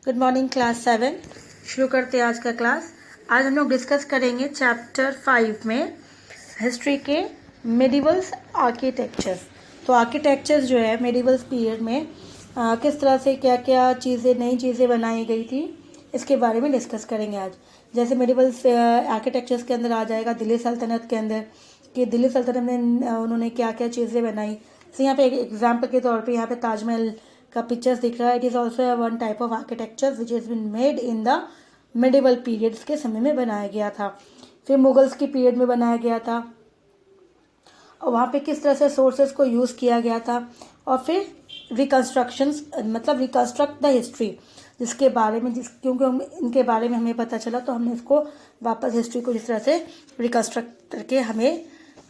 Good morning class 7। शुरू करते हैं आज का क्लास। आज हम लोग डिस्कस करेंगे चैप्टर 5 में हिस्ट्री के मेडिवल्स आर्किटेक्चर। तो आर्किटेक्चर जो है मेडिवल्स पीरियड में किस तरह से क्या क्या चीज़ें नई चीज़ें बनाई गई थी इसके बारे में डिस्कस करेंगे आज। जैसे मेडिवल्स आर्किटेक्चर्स के अंदर आ जाएगा दिल्ली सल्तनत के अंदर कि दिल्ली सल्तनत में उन्होंने क्या क्या चीज़ें बनाई। तो यहाँ पे एक एग्जाम्पल के तौर पे यहाँ पे ताजमहल का पिक्चर्स दिख रहा है। It is also one type of architecture which is been made in the medieval periods के समय में बनाया गया था। फिर मुगल्स की पीरियड में बनाया गया था और वहाँ पे किस तरह से सोर्सेज को यूज़ किया गया था। और फिर रिकन्स्ट्रक्शंस मतलब रिकन्स्ट्रक्ट द हिस्ट्री जिसके बारे में क्योंकि इनके बारे में हमें पता चला तो हमने इसको वापस हिस्ट्री को जिस तरह से रिकन्स्ट्रक्ट करके हमें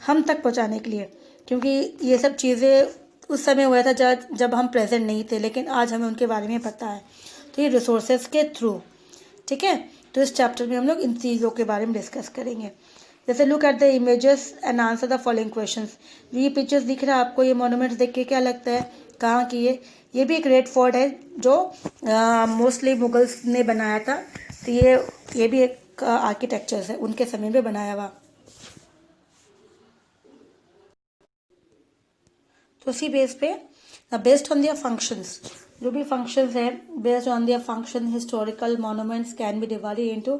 हम तक पहुँचाने के लिए, क्योंकि ये सब चीज़ें उस समय हुआ था जब हम प्रेजेंट नहीं थे, लेकिन आज हमें उनके बारे में पता है। तो ये रिसोर्सेज के थ्रू, ठीक है। तो इस चैप्टर में हम लोग इन चीज़ों के बारे में डिस्कस करेंगे। जैसे look at the images and answer the following questions. ये पिक्चर्स दिख रहा है आपको, ये मॉन्यूमेंट्स देख के क्या लगता है कहाँ की ये भी एक रेड फोर्ट है जो मोस्टली मुगल्स ने बनाया था। तो ये भी एक आर्किटेक्चर्स है उनके समय में बनाया हुआ। तो उसी बेस पे बेस्ड ऑन दियर फंक्शंस, जो भी फंक्शंस है based on their function historical monuments can be divided into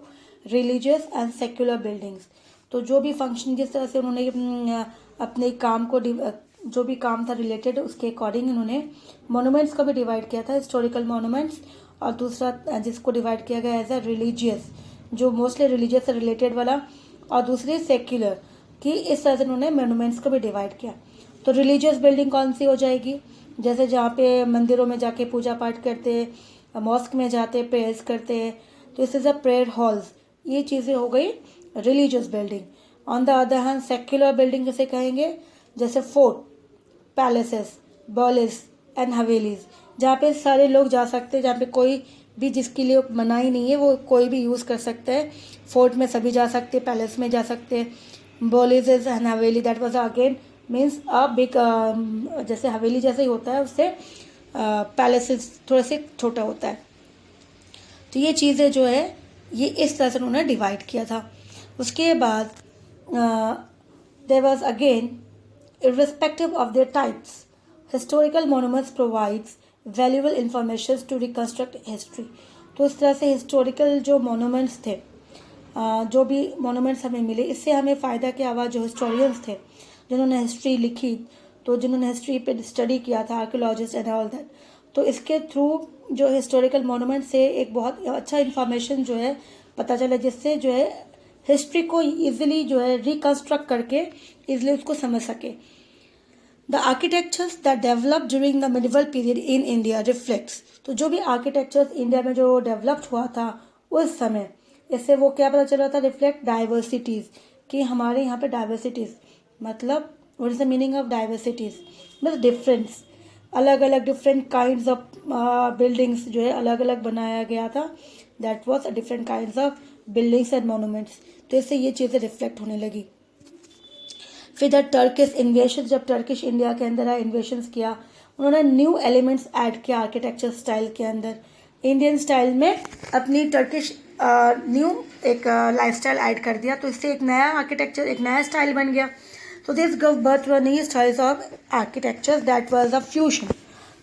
religious and secular buildings. तो जो भी फंक्शन जिस तरह से उन्होंने अपने काम को जो भी काम था रिलेटेड उसके अकॉर्डिंग उन्होंने मॉन्यूमेंट्स को भी डिवाइड किया था, हिस्टोरिकल मॉन्यूमेंट्स, और दूसरा जिसको डिवाइड किया गया एज अ रिलीजियस जो मोस्टली रिलीजियस से रिलेटेड वाला, और दूसरी सेक्युलर कि इस तरह से उन्होंने मॉन्यूमेंट्स को भी डिवाइड किया। तो रिलीजियस बिल्डिंग कौन सी हो जाएगी, जैसे जहाँ पे मंदिरों में जाके पूजा पाठ करते हैं, मॉस्क में जाते प्रेयर्स करते हैं, तो इस इज अ प्रेयर हॉल्स, ये चीज़ें हो गई religious building. On the other hand secular building जैसे कहेंगे जैसे फोर्ट, पैलेसेस, बर्लिस एंड हवेलीज, जहाँ पे सारे लोग जा सकते हैं, जहाँ पे कोई भी जिसके लिए मनाही नहीं है वो कोई भी यूज़ कर सकता है। फोर्ट में सभी जा सकते हैं, पैलेस में जा सकते हैं। बर्लिस and Haveli that was again means a big, जैसे हवेली जैसे ही होता है उससे पैलेसेस थोड़ा से छोटा होता है। तो ये चीज़ें जो है ये इस तरह से उन्होंने डिवाइड किया था। उसके बाद there was again irrespective of their types historical monuments provides valuable information to reconstruct history। तो इस तरह से हिस्टोरिकल जो मोनूमेंट्स थे, जो भी मोनूमेंट्स हमें मिले इससे हमें फ़ायदा क्या हुआ। जो हिस्टोरियंस थे जिन्होंने हिस्ट्री लिखी, तो जिन्होंने हिस्ट्री पे स्टडी किया था, आर्कियोलॉजिस्ट एंड ऑल दैट, तो इसके थ्रू जो हिस्टोरिकल मोनूमेंट से एक बहुत अच्छा इन्फॉर्मेशन जो है पता चला, जिससे जो है हिस्ट्री को इजीली जो है रिकन्स्ट्रक्ट करके इजीली उसको समझ सके। The architectures that develop during the medieval period in India reflects. तो जो भी आर्किटेक्चर्स इंडिया में जो डेवलप्ड हुआ था उस समय, इससे वो क्या पता चला था, रिफ्लेक्ट डाइवर्सिटीज़, कि हमारे यहाँ पे डाइवर्सिटीज़ मतलब what is the meaning of diversities, मतलब डिफरेंस, अलग अलग डिफरेंट काइंड्स ऑफ बिल्डिंग्स जो है अलग अलग बनाया गया था। That was different kinds of buildings and monuments. तो इससे ये चीज़ें रिफ्लेक्ट होने लगी। फिर द टर्किश इन्वेशन, जब टर्किश इंडिया के अंदर आया, इन्वेशंस किया, उन्होंने न्यू एलिमेंट्स ऐड किया आर्किटेक्चर स्टाइल के अंदर। इंडियन स्टाइल में अपनी टर्किश न्यू एक लाइफस्टाइल ऐड कर दिया, तो इससे एक नया आर्किटेक्चर, एक नया स्टाइल बन गया। तो this gave birth to new styles of architecture that was a fusion.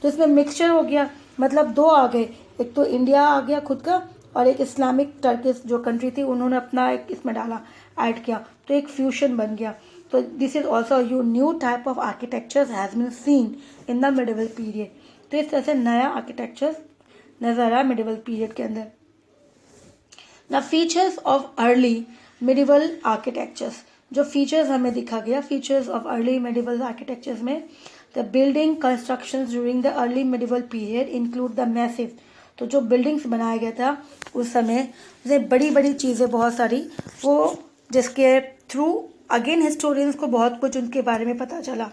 तो इसमें मिक्सचर हो गया, मतलब दो आ गए, एक तो इंडिया आ गया खुद का और एक इस्लामिक टर्किश जो कंट्री थी उन्होंने अपना एक इसमें डाला, ऐड किया, तो एक फ्यूजन बन गया। तो this is also new type of architecture has been seen in the medieval period. तो इस तरह से नया आर्किटेक्चर नजर आया मिडिवल पीरियड के अंदर। The features of early medieval architectures, जो फीचर्स हमें दिखा गया, features of early medieval architectures में the building constructions during the early medieval period include the massive. तो जो बिल्डिंग्स बनाया गया था उस समय, जैसे बड़ी बड़ी चीज़ें बहुत सारी, वो जिसके थ्रू अगेन हिस्टोरियंस को बहुत कुछ उनके बारे में पता चला।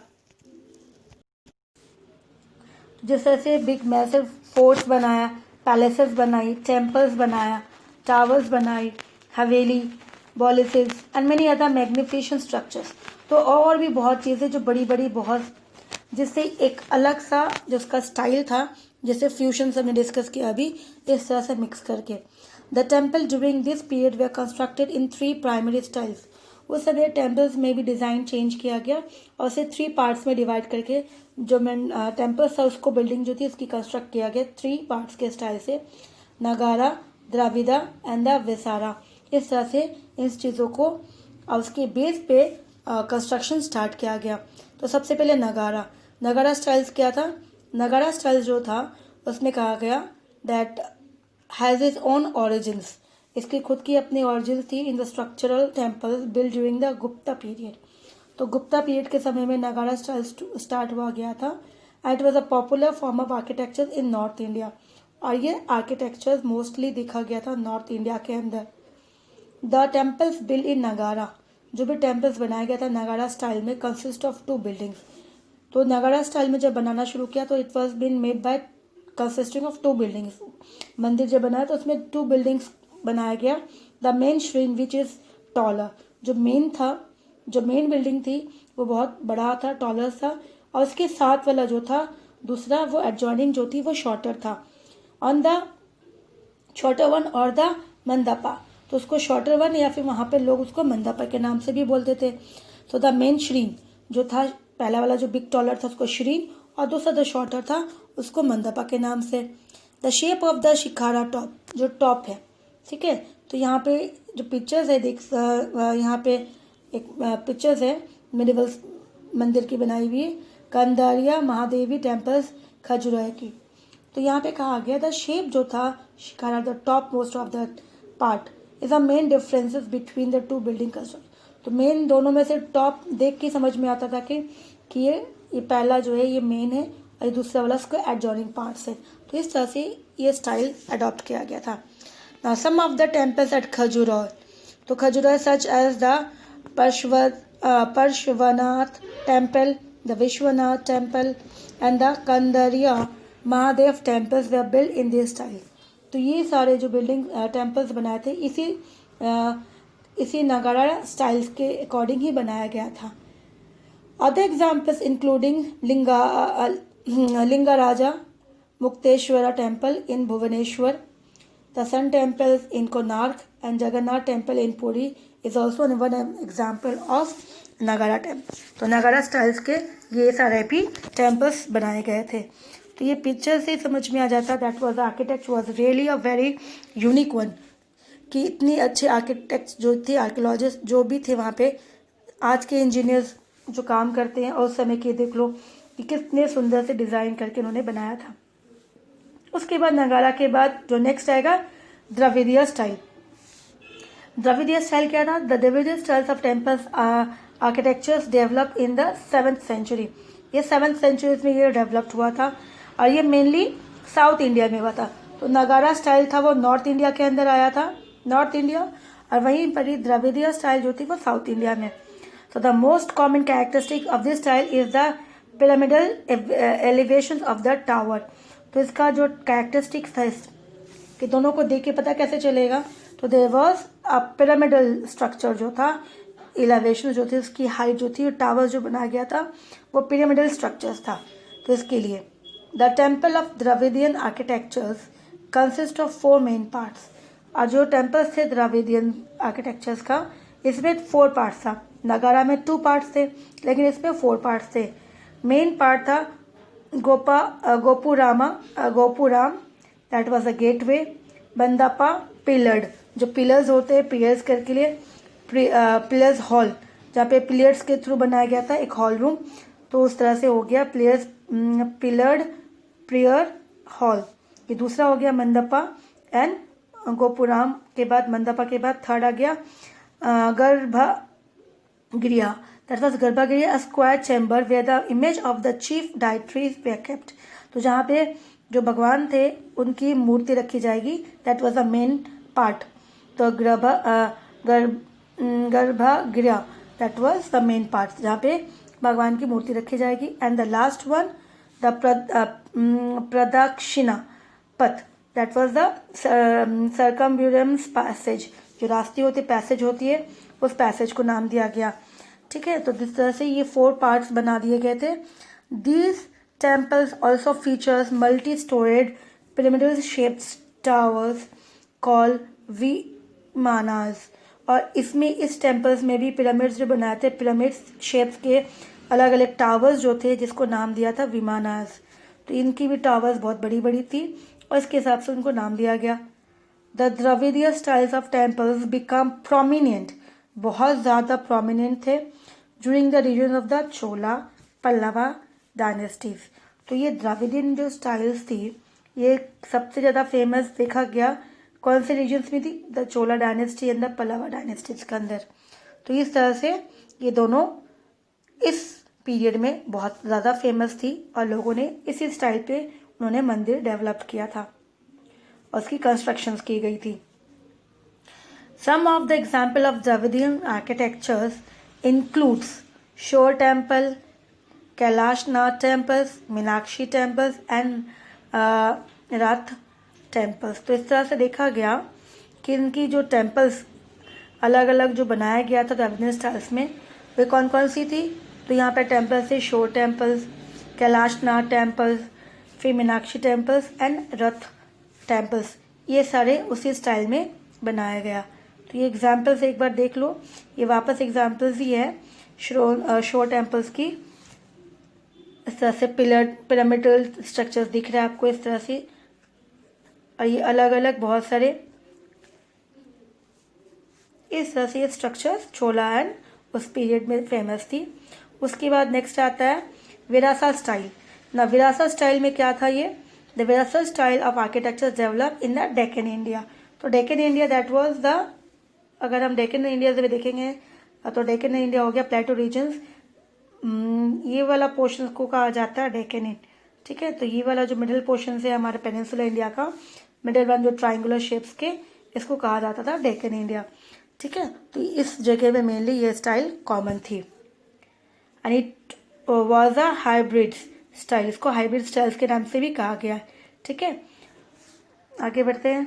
जिस तरह से बिग मैसिव फोर्ट्स बनाया, पैलेसेस बनाई, टेम्पल्स बनाया, टावर्स बनाई, हवेली, बॉलिसेस and many other magnificent structures. तो और भी बहुत चीज़ें जो बड़ी बड़ी बहुत, जिससे एक अलग सा जो उसका स्टाइल था जैसे फ्यूजन हमने डिस्कस किया अभी, इस तरह से मिक्स करके। The temple during this period way constructed in 3 primary styles. उस समय टेम्पल्स में भी डिज़ाइन चेंज किया गया और उसे 3 पार्ट्स में डिवाइड करके जो टेम्पल्स था उसको बिल्डिंग जो थी उसकी कंस्ट्रक्ट किया गया 3 पार्ट्स के स्टाइल से, नगारा, द्राविदा एंड द विसारा। इस तरह से इन चीज़ों को उसके बेस पे कंस्ट्रक्शन स्टार्ट किया गया। तो सबसे पहले नगारा, नगारा स्टाइल्स क्या था? नगारा स्टाइल जो था उसमें कहा गया that has is own origins, इसकी खुद की अपनी ऑरिजिन थी in the structural temples build during the Gupta period. तो गुप्ता पीरियड के समय में नगारा स्टाइल स्टार्ट हुआ गया था। It was a popular form of architecture in north India, और ये आर्किटेक्चर मोस्टली देखा गया था नॉर्थ इंडिया के अंदर। द टेम्पल्स बिल्ड इन नगारा, जो भी टेम्पल्स बनाया गया था नगारा स्टाइल में, कंसिस्ट ऑफ 2 बिल्डिंग्स। तो नगारा स्टाइल में जब बनाना शुरू किया तो it was been made by consisting of 2 buildings. मंदिर जब बनाया तो उसमें 2 बिल्डिंग्स बनाया गया। The main shrine which is taller, जो मेन बिल्डिंग थी वो बहुत बड़ा था, टॉलर था, और उसके साथ वाला जो था दूसरा वो एडजॉइनिंग जो थी वो शॉर्टर था। ऑन द शॉर्टर वन और द मंदपा, तो उसको शॉर्टर वन या फिर वहाँ पे लोग उसको मंदपा के नाम से भी बोलते थे। तो द मेन श्रीन जो था, पहला वाला जो बिग टॉलर था उसको श्रीन, और दूसरा जो शॉर्टर था उसको मंदपा के नाम से। The shape of the shikhara top, जो टॉप है, ठीक है। तो यहाँ पे जो पिक्चर्स है देख, यहाँ पे एक पिक्चर्स है मिडिवल मंदिर की बनाई हुई है, कंदारिया महादेवी टेम्पल्स खजुराहो की। तो यहाँ पे कहा गया द शेप जो था shikhara, the top most of the part is a main differences between the 2 building construction. तो मेन दोनों में से टॉप देख के समझ में आता था कि ये पहला जो है ये मेन है और ये दूसरा वाला उसका एडजॉइनिंग पार्ट्स है। तो इस तरह से ये स्टाइल अडॉप्ट किया गया था। Now some of the temples at Khajuraho, तो Khajuraho such as the Parshvanath temple, the Vishwanath temple and the Kandariya Mahadev temples they build in this style. तो ये सारे जो बिल्डिंग टेम्पल्स बनाए थे इसी नगारा स्टाइल्स के अकॉर्डिंग ही बनाया गया था। Other examples including Lingaraja Mukteshwara temple in Bhubaneswar, the sun temples in Konark and Jagannath temple in Puri is also one example of Nagara temple. तो नगारा स्टाइल्स के ये सारे भी टेम्पल्स बनाए गए थे। तो ये पिक्चर से समझ में आ जाता that was architect was really a very unique one, कि इतनी अच्छे आर्किटेक्ट्स जो थे, आर्कियोलॉजिस्ट जो भी थे वहाँ पे, आज के इंजीनियर्स जो काम करते हैं और उस समय के देख लो कि कितने सुंदर से डिज़ाइन करके उन्होंने बनाया था। उसके बाद नगारा के बाद जो नेक्स्ट आएगा द्रविड़ीय स्टाइल। द्रविड़ीय स्टाइल क्या था? The Dravidian styles of temples architectures develop in the 7th century. ये 7th सेंचुरी में ये डेवलप्ड हुआ था और ये मेनली साउथ इंडिया में हुआ था। तो नगारा स्टाइल था वो नॉर्थ इंडिया के अंदर आया था, नॉर्थ इंडिया, और वहीं पर ही द्रविड़ीय स्टाइल जो थी वो साउथ इंडिया में। So the most common characteristic of this style is the pyramidal elevations of the tower। तो इसका जो characteristics था कि दोनों को देख के पता कैसे चलेगा, तो there was a pyramidal structure जो था, elevation जो थी उसकी हाइट जो थी, टावर जो बनाया गया था वो pyramidal structures था। तो इसके लिए the temple of Dravidian architectures consist of 4 main parts। और जो टेम्पल्स थे द्रविडियन आर्किटेक्चर्स का, इसमें 4 पार्ट्स था। नगारा में 2 पार्ट्स थे लेकिन इसमें 4 पार्ट्स थे। मेन पार्ट था gopuram, that was a gateway. Mandapa pillared, जो पिलर्स होते हैं पिलर्स के लिए, पिलर्स हॉल, जहाँ पे पिलर्स के थ्रू बनाया गया था एक हॉल रूम, तो उस तरह से हो गया पिलर्ड प्रेयर हॉल। ये दूसरा हो गया मंदपा एंड गोपुराम के बाद, मंदपा के बाद थर्ड आ गया गर्भगृह, that was garbhagriha, a square chamber where the image of the chief deities were kept. तो जहाँ पे जो भगवान थे उनकी मूर्ति रखी जाएगी, that was the main part. तो गर्भगृह that was the main part जहाँ पे भगवान की मूर्ति रखी जाएगी। And the last one the प्रदक्षिणा पथ, दैट वाज द सर्कम्ब्यूरम्स पैसेज, जो रास्ते होती पैसेज होती है उस पैसेज को नाम दिया गया। ठीक है, तो जिस तरह से ये 4 पार्ट्स बना दिए गए थे। These temples also features multi-storied pyramidal shaped towers called vimanas. और इसमें इस टेम्पल्स में भी पिरामिड्स जो बनाए थे, पिरामिड शेप्स के अलग अलग टावर्स जो थे, जिसको नाम दिया था विमानास. तो इनकी भी टावर्स बहुत बड़ी बड़ी थी और इसके हिसाब से उनको नाम दिया गया. The Dravidian styles of temples become prominent, बहुत ज़्यादा प्रोमिनेंट थे during the region of the Chola Pallava dynasties. तो ये द्रविडियन जो स्टाइल्स थी ये सबसे ज़्यादा फेमस देखा गया कौन से रीजन्स में थी, the Chola dynasty and the Pallava dynasties के अंदर. तो इस तरह से ये दोनों इस पीरियड में बहुत ज़्यादा फेमस थी और लोगों ने इसी स्टाइल पे उन्होंने मंदिर डेवलप किया था और उसकी कंस्ट्रक्शंस की गई थी. Some of the example of Dravidian architectures includes shore temple, Kailashnath temples, Meenakshi temples and Rath temples. तो इस तरह से देखा गया कि इनकी जो टेम्पल्स अलग अलग जो बनाया गया था द्रविडियन स्टाइल्स में वे कौन कौन सी थी. तो यहाँ पे टेम्पल्स थे शोर टेम्पल्स, कैलाशनाथ टेम्पल्स, फिर Meenakshi temples and Rath temples. ये सारे उसी स्टाइल में बनाया गया. तो ये एग्जाम्पल्स एक बार देख लो, ये वापस एग्जाम्पल्स ही है शोर टेम्पल्स की. इस तरह से पिरामिडल स्ट्रक्चर्स दिख रहे हैं आपको इस तरह से, और ये अलग अलग बहुत सारे इस तरह से ये स्ट्रक्चर्स चोला एंड उस पीरियड में फेमस थी. उसके बाद नेक्स्ट आता है विरासा स्टाइल. ना विरासा स्टाइल में क्या था, ये द विरासा style of architecture develop in the Deccan India. तो Deccan India that was the, अगर हम डेक्कन इंडिया से देखेंगे तो डेक्कन इंडिया हो गया प्लेटो रीजन्स, ये वाला पोर्शन को कहा जाता है डेक्कन इंडिया. ठीक है, तो ये वाला जो मिडिल पोर्शन है हमारे पेनिनसुला इंडिया का, मिडिल वन जो ट्राइंगुलर शेप्स के, इसको कहा जाता था डेक्कन इंडिया. ठीक है, तो इस जगह में मेनली ये स्टाइल कॉमन थी and it was a hybrid style. इसको हाइब्रिड स्टाइल्स के नाम से भी कहा गया है. ठीक है, आगे बढ़ते हैं.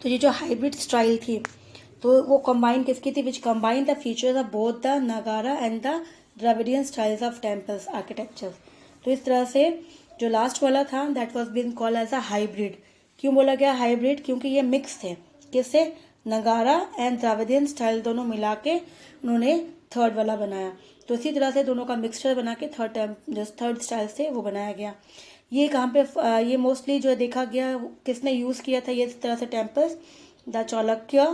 तो ये जो हाइब्रिड स्टाइल थी तो वो कंबाइन किसकी थी, which combine the features of both the Nagara and the Dravidian styles of temples architecture. तो इस तरह से जो लास्ट वाला था that was been called as a hybrid. क्यों बोला गया हाइब्रिड, क्योंकि ये मिक्स थे, किससे, नगारा एंड द्रविडियन स्टाइल दोनों मिला के उन्होंने थर्ड वाला बनाया. तो इसी तरह से दोनों का मिक्सचर बना के थर्ड स्टाइल से वो बनाया गया. ये कहाँ पे ये मोस्टली जो देखा गया किसने यूज़ किया था ये इस तरह से temples, the Chalukya,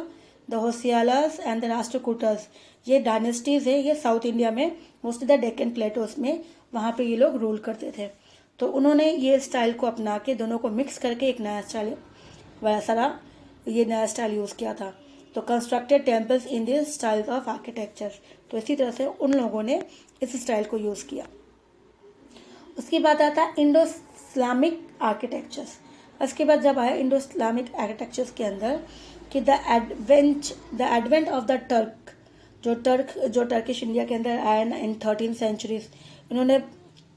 the Hoysalas and the Rashtrakutas. ये डायनेस्टीज है, ये साउथ इंडिया में मोस्टली द डेक्कन प्लेटोस में वहाँ पे ये लोग रूल करते थे. तो उन्होंने ये स्टाइल को अपना के दोनों को मिक्स करके एक नया स्टाइल वैसा ये नया स्टाइल यूज़ किया था. तो constructed temples in this style of architecture. तो इसी तरह से उन लोगों ने इस स्टाइल को यूज़ किया. उसके बाद आता है इंडो इस्लामिक आर्किटेक्चर्स. उसके बाद जब आया इंडो इस्लामिक आर्किटेक्चर्स के अंदर कि the advent of the Turk, जो टर्किश इंडिया के अंदर आया इन 13th सेंचुरीज, इन्होंने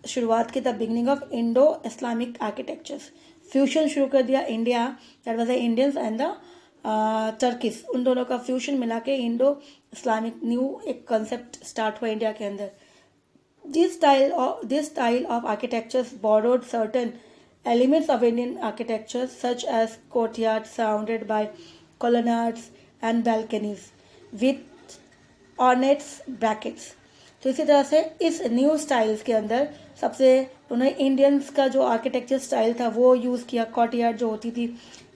शुरुआत की the beginning of Indo Islamic architectures. Fusion शुरू कर दिया India, that was the Indians and the Turkish, उन दोनों का फ्यूशन मिला के इंडो इस्लामिक न्यू एक कॉन्सेप्ट स्टार्ट हुआ इंडिया के अंदर. This style of architecture borrowed certain elements of Indian architecture such as courtyards surrounded by colonnades and balconies with ornate brackets. तो इसी तरह से इस न्यू स्टाइल्स के अंदर सबसे उन्होंने इंडियंस का जो आर्किटेक्चर स्टाइल था वो यूज़ किया. कॉर्टयार्ड जो होती थी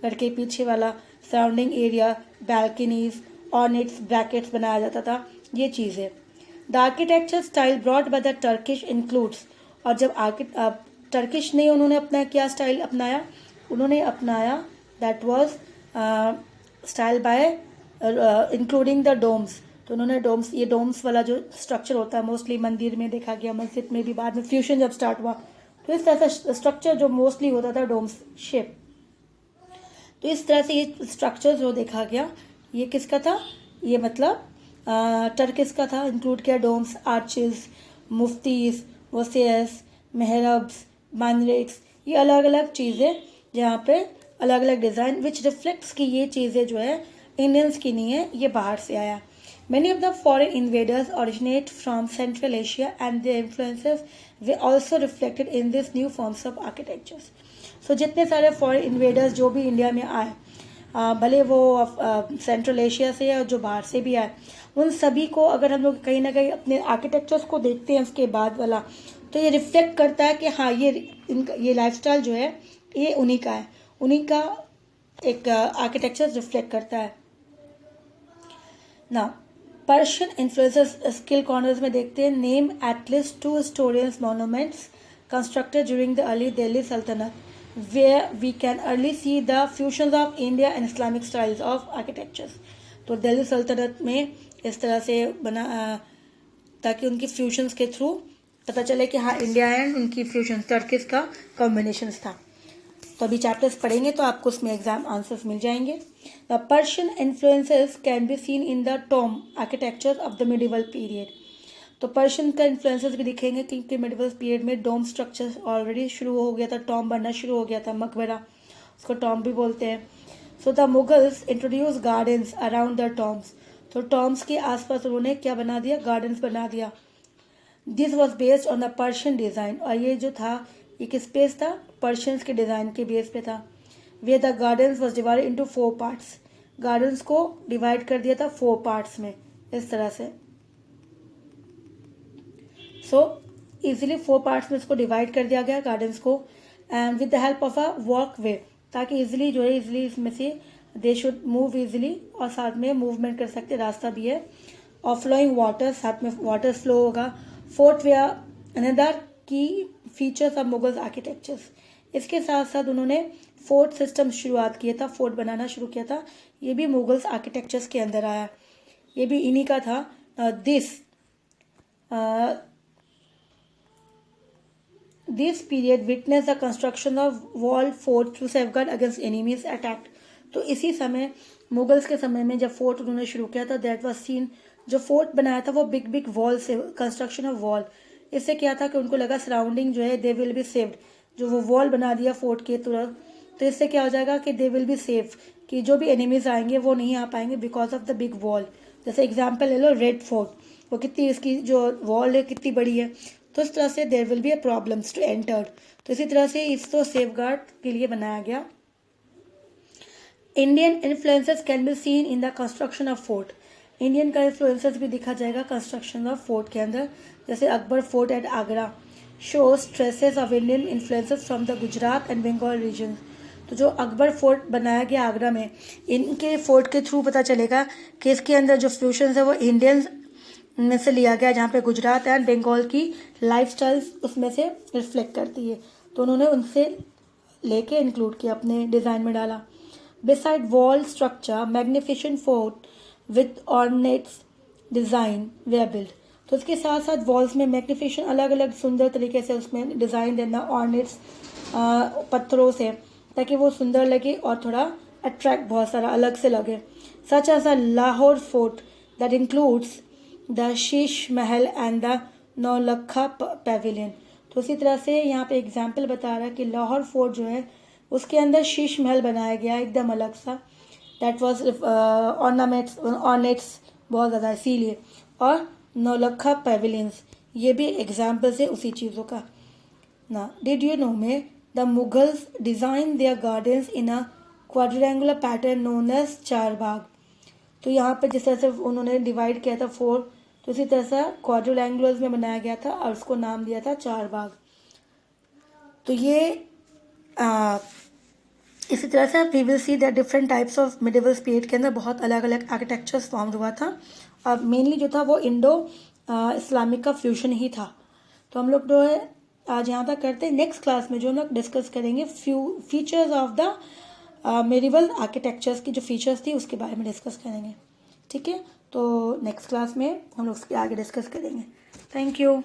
घर के पीछे वाला सराउंडिंग एरिया, बैल्कनीज, ऑर्नेट्स, ब्रैकेट्स बनाया जाता था, ये चीज़ें. The architecture style brought by the Turkish includes. और जब टर्किश ने उन्होंने अपना क्या स्टाइल अपनाया, उन्होंने अपनाया that was style by including the domes. तो उन्होंने डोम्स, ये डोम्स वाला जो स्ट्रक्चर होता है मोस्टली मंदिर में देखा गया, मस्जिद में भी बाद में फ्यूशन जब स्टार्ट हुआ तो इस तरह से स्ट्रक्चर जो मोस्टली होता था डोम्स शेप. तो इस तरह से ये स्ट्रक्चर जो देखा गया ये किसका था, ये मतलब टर्किस का था. इंक्लूड किया डोम्स, आर्चेस, मुफ्तीज, वसेस, मेहरब्स, माइनरेट्स, ये अलग अलग चीज़ें जहाँ पे अलग अलग डिज़ाइन विच रिफ्लेक्ट्स की ये चीज़ें जो है इंडियंस की नहीं है, ये बाहर से आया. Many of the foreign invaders originate from Central Asia and their influences were also reflected in these new forms of architectures. So जितने सारे foreign invaders जो भी इंडिया में आए, भले वो सेंट्रल एशिया से या जो बाहर से भी आए, उन सभी को अगर हम लोग कहीं ना कहीं अपने आर्किटेक्चर्स को देखते हैं उसके बाद वाला, तो ये रिफ्लेक्ट करता है कि हाँ ये लाइफस्टाइल जो है ये उन्हीं का है, उन्हीं का एक आर्किटेक्चर रिफ्लेक्ट करता है ना। पर्शियन इन्फ्लुएंसेस स्किल कॉर्नर्स में देखते हैं। Name at least 2 historians monuments constructed during the early Delhi सल्तनत where we can early see the fusions of India and Islamic styles of architectures. तो दिल्ली सल्तनत में इस तरह से बना ताकि उनकी फ्यूशंस के थ्रू पता चले कि हाँ इंडिया एंड उनकी फ्यूशन टर्किस का कॉम्बिनेशन था। तो अभी चैप्टर्स पढ़ेंगे तो आपको उसमें एग्जाम आंसर्स मिल जाएंगे। The Persian influences can be seen in the Tom architecture of the medieval period. तो पर्शियन का इन्फ्लुएंसेस भी दिखेंगे क्योंकि मिडिवल पीरियड में डोम स्ट्रक्चर ऑलरेडी शुरू हो गया था, टॉम बनना शुरू हो गया था, मकबरा उसको टॉम भी बोलते हैं। So the Mughals introduce gardens around the Tom's. तो टॉम्स के आसपास उन्होंने क्या बना दिया, गार्डन्स बना दिया। This was based on the Persian design, और ये जो था ये किस बेस था, पर्शियंस के डिज़ाइन के बेस पे था। Way the gardens was divided into 4 parts. Gardens को डिवाइड कर दिया था 4 पार्ट्स में इस तरह से। सो इजीली 4 पार्ट्स में इसको डिवाइड कर दिया गया गार्डन्स को, and with the help of a walkway, ताकि इजीली जो है इजीली इसमें से दे शुड मूव इजीली, और साथ में मूवमेंट कर सकते, रास्ता भी है। और फ्लोइंग वाटर, साथ में वाटर फ्लो होगा। फोर्ट वे अनदर की फीचर्स ऑफ मुगल्स आर्किटेक्चर्स। इसके साथ साथ उन्होंने फोर्ट सिस्टम शुरुआत किया था, फोर्ट बनाना शुरू किया था। ये भी मुगल्स आर्किटेक्चर्स के अंदर आया, ये भी इन्हीं का था। This period witnessed the construction of walled forts to safeguard against enemies attack. तो इसी समय मुगल्स के समय में जब फोर्ट उन्होंने शुरू किया था, दैट वाज सीन, जो फोर्ट बनाया था वो बिग बिग वॉल से, कंस्ट्रक्शन ऑफ वॉल। इससे क्या था कि उनको लगा सराउंडिंग जो है दे विल बी सेव्ड। जो वो वॉल बना दिया फोर्ट के तुरंत, तो इससे क्या हो जाएगा कि दे विल बी सेफ, कि जो भी एनिमीज आएंगे वो नहीं आ पाएंगे because of the big wall. जैसे एग्जाम्पल ले लो रेड फोर्ट, वो कितनी, इसकी जो वॉल है कितनी बड़ी है, तो इस तरह से there will be a problems to enter. तो इसी तरह से इसको सेफगार्ड के लिए बनाया गया। Indian influences can be seen in the construction of fort. Indian का इन्फ्लुएंसेस भी दिखा जाएगा कंस्ट्रक्शन ऑफ फोर्ट के अंदर। जैसे Akbar fort at Agra shows traces of Indian influences from the Gujarat and Bengal region. तो जो अकबर फोर्ट बनाया गया आगरा में, इनके फोर्ट के थ्रू पता चलेगा कि इसके अंदर जो फ्यूशन है वो इंडियन में से लिया गया, जहाँ पे गुजरात एंड बंगाल की लाइफस्टाइल उसमें से रिफ्लेक्ट करती है, तो उन्होंने उनसे लेके इंक्लूड किया, अपने डिज़ाइन में डाला। Beside wall structure magnificent fort with ornates design we build. तो इसके साथ साथ वॉल्स में मैग्निफिकेशन, अलग अलग सुंदर तरीके से उसमें डिज़ाइन देना ऑर्नेट्स पत्थरों से, ताकि वो सुंदर लगे और थोड़ा अट्रैक्ट बहुत सारा अलग से लगे। Such as a Lahore fort that includes the Sheesh Mahal and the Naulakha Pavilion. तो उसी तरह से यहाँ पे एग्जाम्पल बता रहा है कि लाहौर फोर्ट जो है उसके अंदर शीश महल बनाया गया एकदम अलग सा, दैट वाज ऑर्नामेंट्स बहुत ज़्यादा इसीलिए, और नौलखा पेविलियंस ये भी एग्जाम्पल्स है उसी चीज़ों का ना। डिड यू नो में the Mughals design their gardens in a quadrangular pattern known as Charbagh. तो यहाँ पे जिस तरह से उन्होंने डिवाइड किया था 4, तो इसी तरह से क्वाड्रेंगुलर्स में बनाया गया था और उसको नाम दिया था चारबाग। तो ये इसी तरह से we will see that different types of medieval period के अंदर बहुत अलग अलग आर्किटेक्चर्स फॉर्म हुआ था, और मेनली जो था वो इंडो इस्लामिक का फ्यूजन ही था। तो हम लोग जो है आज यहाँ तक करते हैं। नेक्स्ट क्लास में जो हम लोग डिस्कस करेंगे features of the medieval architectures की जो फीचर्स थी उसके बारे में डिस्कस करेंगे। ठीक है, तो नेक्स्ट क्लास में हम लोग उसके आगे डिस्कस करेंगे। Thank you.